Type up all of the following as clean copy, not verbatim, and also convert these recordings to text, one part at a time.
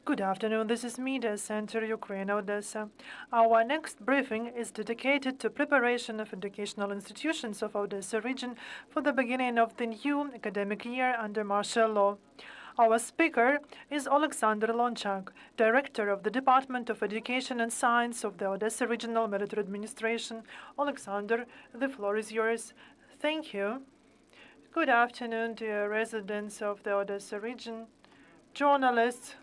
Good afternoon, this is Media Center, Ukraine, Odesa. Our next briefing is dedicated to preparation of educational institutions of Odesa region for the beginning of the new academic year under martial law. Our speaker is Oleksandr Lonchak, Director of the Department of Education and Science of the Odesa Regional Military Administration. Oleksandr, the floor is yours. Thank you. Good afternoon, dear residents of the Odesa region, journalists.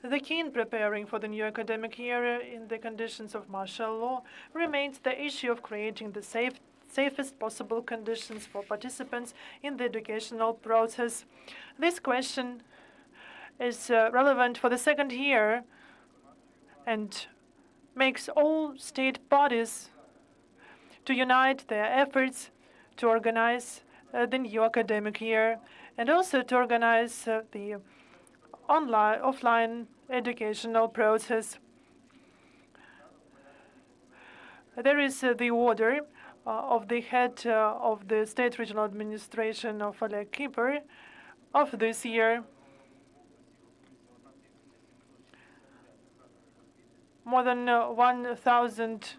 The key in preparing for the new academic year in the conditions of martial law remains the issue of creating the safest possible conditions for participants in the educational process. This question is relevant for the second year and makes all state bodies to unite their efforts to organize the new academic year and also to organize the offline educational process. There is the order of the head of the State Regional Administration of Oleksandr of this year. More than 1,000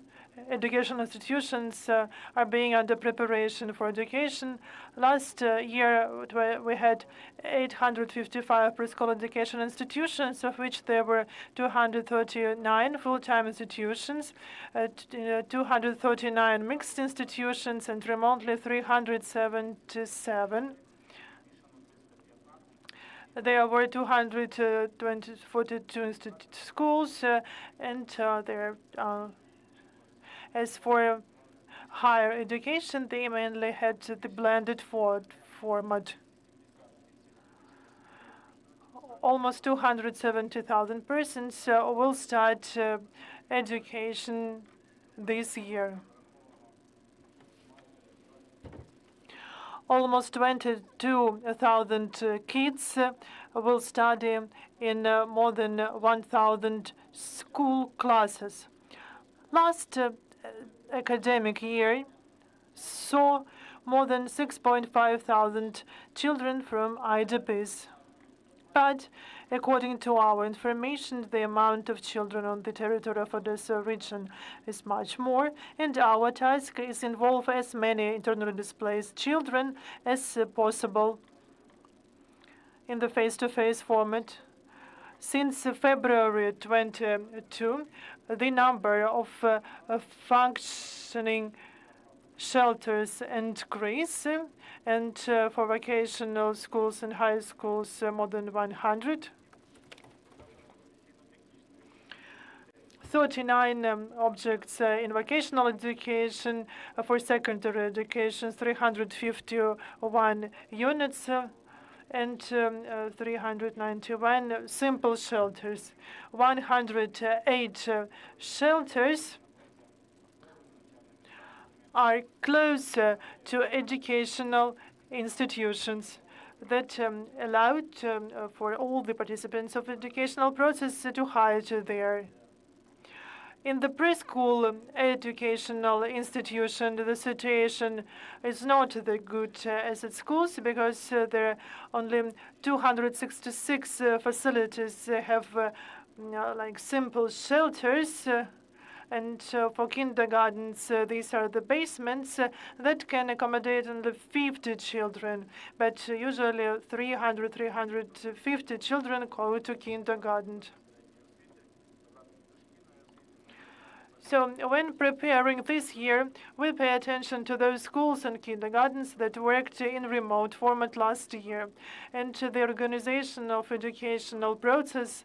educational institutions are being under preparation for education. Last year, we had 855 preschool education institutions, of which there were 239 full-time institutions, 239 mixed institutions, and remotely 377. There were 242 schools, and there as for higher education, they mainly had the blended format. Almost 270,000 persons will start education this year. Almost 22,000 kids will study in more than 1,000 school classes. Last academic year saw more than 6.5 thousand children from IDPs. But according to our information, the amount of children on the territory of Odesa region is much more, and our task is involve as many internally displaced children as possible in the face-to-face format. Since February 22, the number of functioning shelters increase, and for vocational schools and high schools, more than 100. 39 objects in vocational education, for secondary education, 351 units, and 391 simple shelters. 108 shelters are closer to educational institutions that allowed for all the participants of educational process to hide there. In the preschool educational institution, the situation is not that good as at schools because there are only 266 facilities have like simple shelters. And for kindergartens, these are the basements that can accommodate only 50 children. But usually 350 children go to kindergarten. So when preparing this year, we pay attention to those schools and kindergartens that worked in remote format last year. And the organization of educational process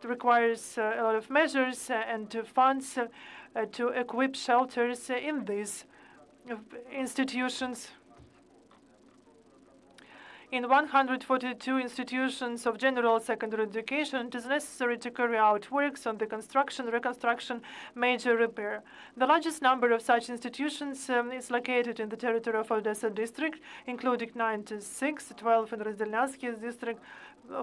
requires a lot of measures and funds to equip shelters in these institutions. In 142 institutions of general secondary education, it is necessary to carry out works on the construction, reconstruction, major repair. The largest number of such institutions is located in the territory of Odesa district, including 96, 12 in Razdelnyansky district,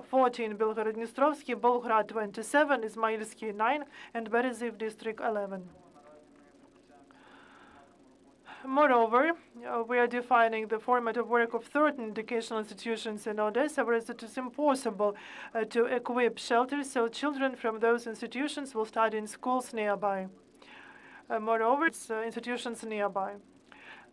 14 Belgorod-Dnistrovsky, Volgograd 27, Izmailsky 9, and Bereziv district 11. Moreover, we are defining the format of work of certain educational institutions in Odesa, whereas it is impossible to equip shelters, so children from those institutions will study in schools nearby. Moreover, it's institutions nearby.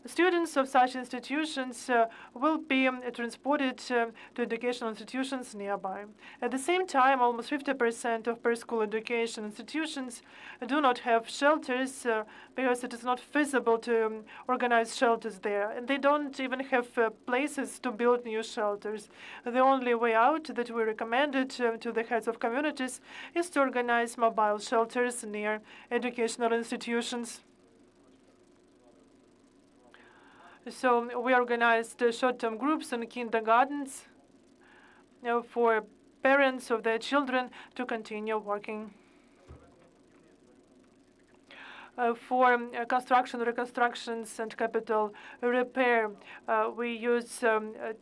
Students of such institutions will be transported to educational institutions nearby. At the same time, almost 50% of per-school education institutions do not have shelters because it is not feasible to organize shelters there. And they don't even have places to build new shelters. The only way out that we recommended to the heads of communities is to organize mobile shelters near educational institutions. So we organized short-term groups in kindergartens for parents of their children to continue working. For construction, reconstructions, and capital repair, we use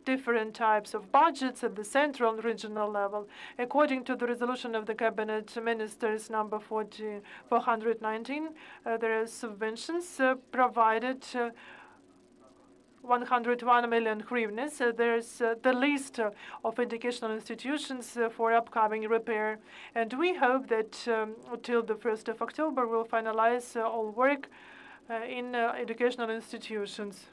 different types of budgets at the central and regional level. According to the resolution of the Cabinet Ministers number 419, there are subventions provided 101 million hryvnias. There's the list of educational institutions for upcoming repair. And we hope that till the 1st of October, we'll finalize all work in educational institutions.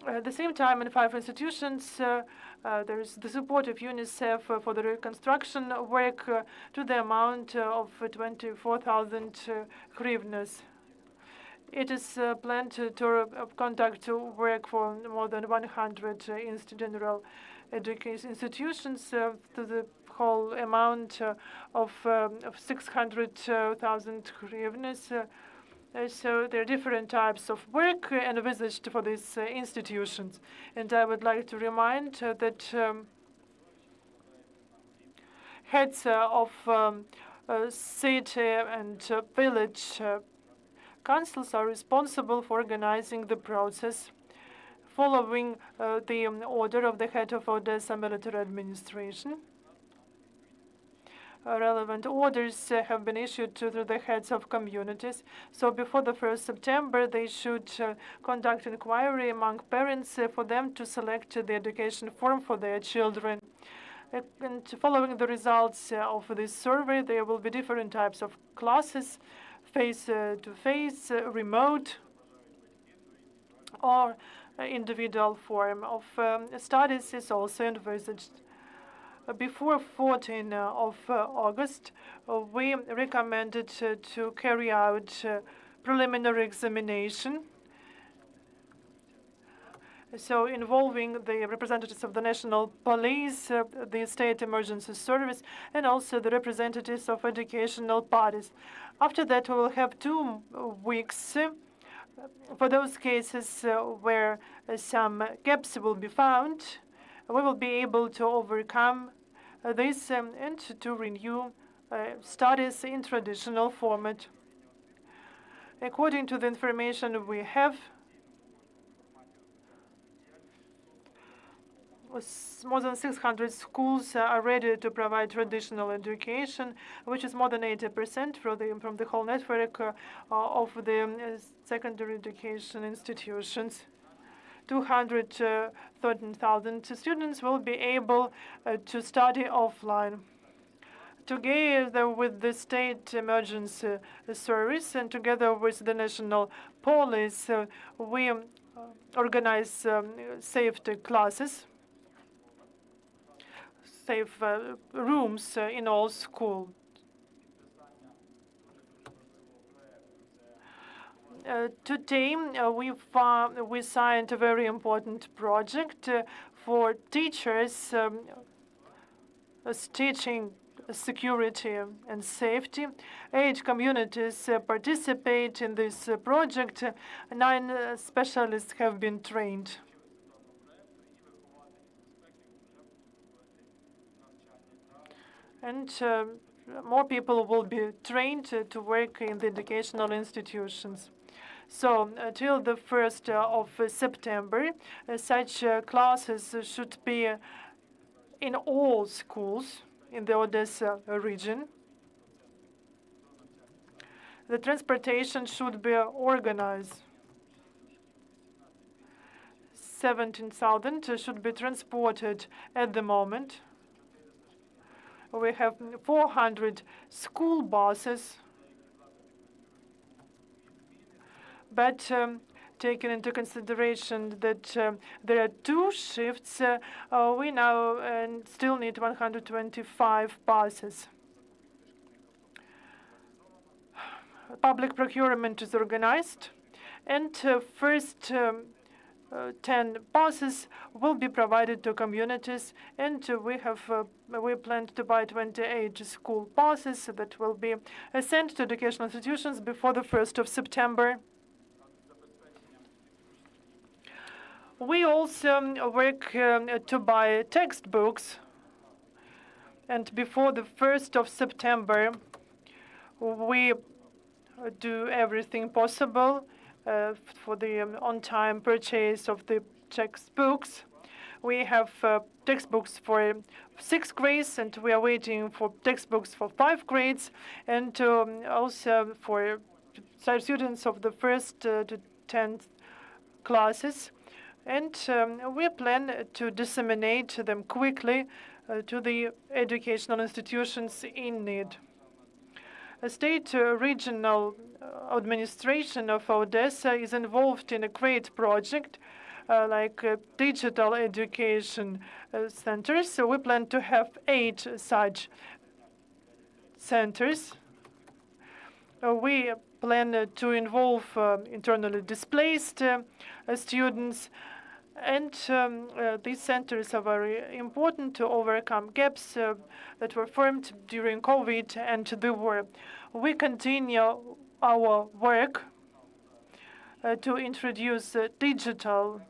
At the same time, in 5 institutions, there's the support of UNICEF for the reconstruction work to the amount of 24,000 hryvnias. It is planned to conduct work for more than 100 general education institutions to the whole amount of 600,000 hryvnias. So there are different types of work envisaged for these institutions. And I would like to remind that heads of city and village councils are responsible for organizing the process following the order of the head of Odesa military administration. Relevant orders have been issued to the heads of communities. So before the 1st September, they should conduct inquiry among parents for them to select the education form for their children. And following the results of this survey, there will be different types of classes: face-to-face, remote, or individual form of studies is also envisaged. Before 14 of August, we recommended to carry out preliminary examination, so involving the representatives of the National Police, the State Emergency Service, and also the representatives of educational parties. After that, we will have 2 weeks for those cases where some gaps will be found. We will be able to overcome this and to renew studies in traditional format. According to the information we have, more than 600 schools are ready to provide traditional education, which is more than 80% from the whole network of the secondary education institutions. 213,000 students will be able to study offline. Together with the State Emergency Service and together with the National Police, we organize safety classes, safe rooms in all schools. Today, we signed a very important project for teachers teaching security and safety. 8 communities participate in this project. 9 specialists have been trained. And more people will be trained to work in the educational institutions. So till the 1st of September, such classes should be in all schools in the Odesa region. the transportation should be organized. 17,000 should be transported at the moment. We have 400 school buses, but taking into consideration that there are 2 shifts, we now still need 125 buses. Public procurement is organized, and first 10 buses will be provided to communities, and we plan to buy 28 school buses that will be sent to educational institutions before the 1st of September. We also work to buy textbooks, and before the 1st of September, we do everything possible for the on-time purchase of the textbooks. We have textbooks for 6th grades, and we are waiting for textbooks for 5 grades, and also for students of the 1st to 10th classes. And we plan to disseminate them quickly to the educational institutions in need. A state regional administration of Odesa is involved in a great project like digital education centers. So we plan to have 8 such centers. We plan to involve internally displaced students, and these centers are very important to overcome gaps that were formed during COVID and the war. We continue our work to introduce a digital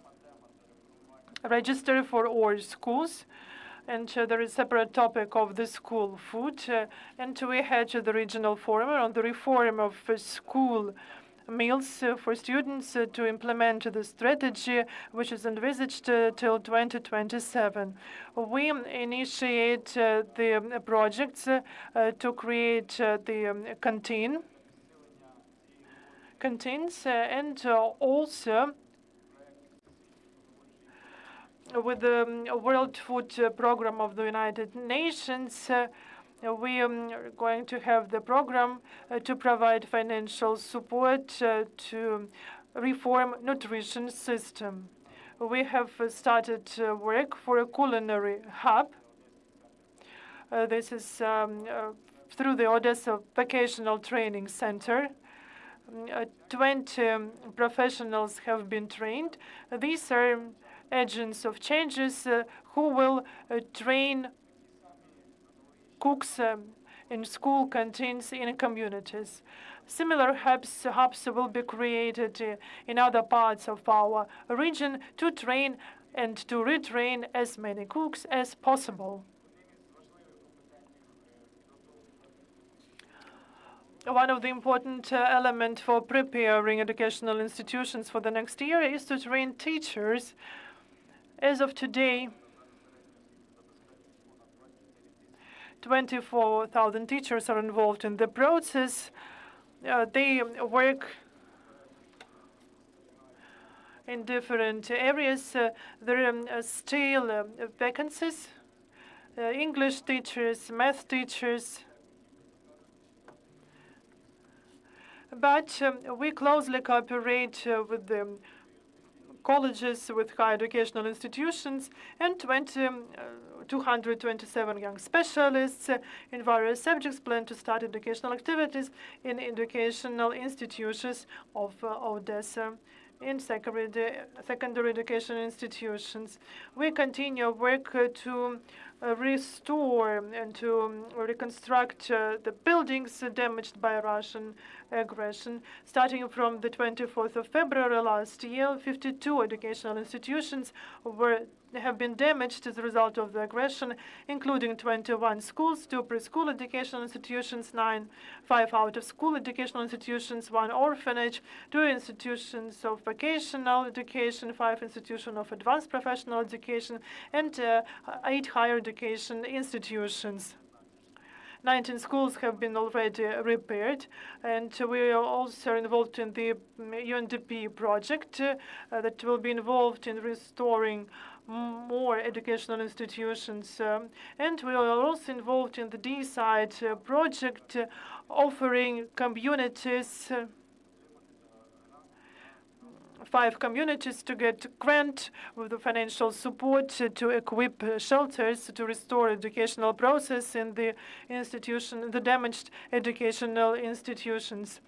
register for all schools, and there is a separate topic of the school food, and we had the regional forum on the reform of school meals for students to implement the strategy, which is envisaged till 2027. We initiate the projects to create the canteens, and also with the World Food Program of the United Nations, we are going to have the program to provide financial support to reform nutrition system. We have started work for a culinary hub. This is through the Odesa Vocational Training Center. 20 professionals have been trained. These are agents of changes who will train cooks in school canteens in communities. Similar hubs will be created in other parts of our region to train and to retrain as many cooks as possible. One of the important elements for preparing educational institutions for the next year is to train teachers. As of today, 24,000 teachers are involved in the process. They work in different areas. There are still vacancies, English teachers, math teachers. But we closely cooperate with the colleges, with higher educational institutions, and 227 young specialists in various subjects plan to start educational activities in educational institutions of Odesa, in secondary education institutions. We continue work to restore and to reconstruct the buildings damaged by Russian aggression. Starting from the 24th of February last year, 52 educational institutions have been damaged as a result of the aggression, including 21 schools, 2 preschool educational institutions, 5 out-of-school educational institutions, 1 orphanage, 2 institutions of vocational education, 5 institutions of advanced professional education, and 8 higher education institutions. 19 schools have been already repaired, and we are also involved in the UNDP project that will be involved in restoring more educational institutions. And we are also involved in the D-side project, offering communities 5 communities to get grant with the financial support to equip shelters to restore educational process in the the damaged educational institutions.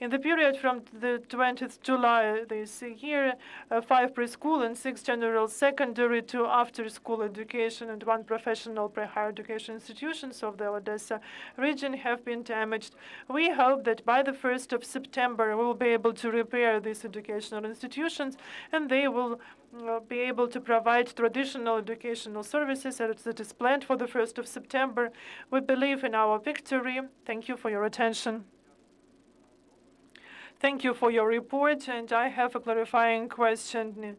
In the period from the 20th July this year, 5 preschool and 6 general secondary, 2 after-school education, and 1 professional pre-higher education institutions of the Odesa region have been damaged. We hope that by the 1st of September, we will be able to repair these educational institutions, and they will be able to provide traditional educational services as it is planned for the 1st of September. We believe in our victory. Thank you for your attention. Thank you for your report, and I have a clarifying question.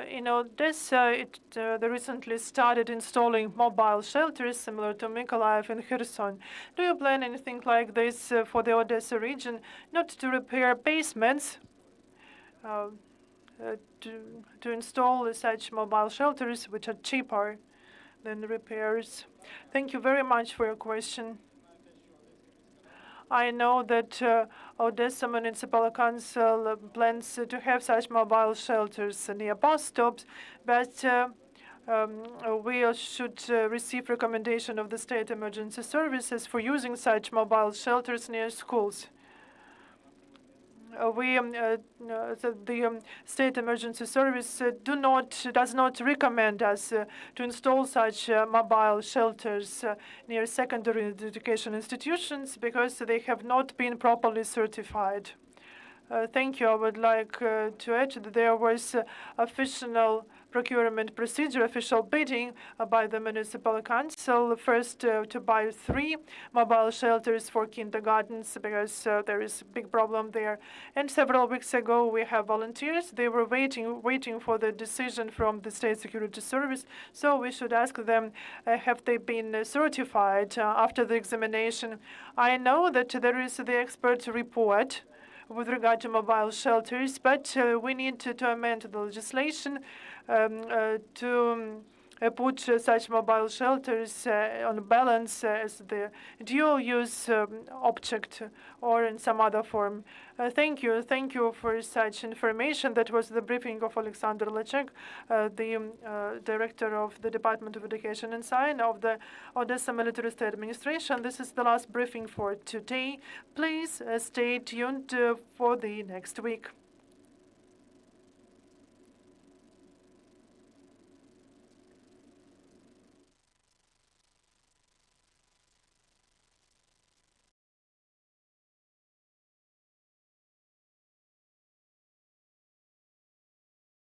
In Odessa, they recently started installing mobile shelters similar to Mykolaiv and Kherson. Do you plan anything like this for the Odessa region, not to repair basements, to install such mobile shelters which are cheaper than repairs? Thank you very much for your question. I know that Odessa Municipal Council plans to have such mobile shelters near bus stops, but we should receive recommendation of the State Emergency Services for using such mobile shelters near schools. The State Emergency Service does not recommend us to install such mobile shelters near secondary education institutions because they have not been properly certified. Thank you. I would like to add that there was official procurement procedure, official bidding by the municipal council, first to buy 3 mobile shelters for kindergartens because there is a big problem there. And several weeks ago, we have volunteers. They were waiting for the decision from the State Security Service. So we should ask them, have they been certified after the examination? I know that there is the expert report with regard to mobile shelters, but we need to amend the legislation to put such mobile shelters on balance as the dual-use object or in some other form. Thank you for such information. That was the briefing of Oleksandr Lonchak, the director of the Department of Education and Science of the Odessa Military State Administration. This is the last briefing for today. Please stay tuned for the next week.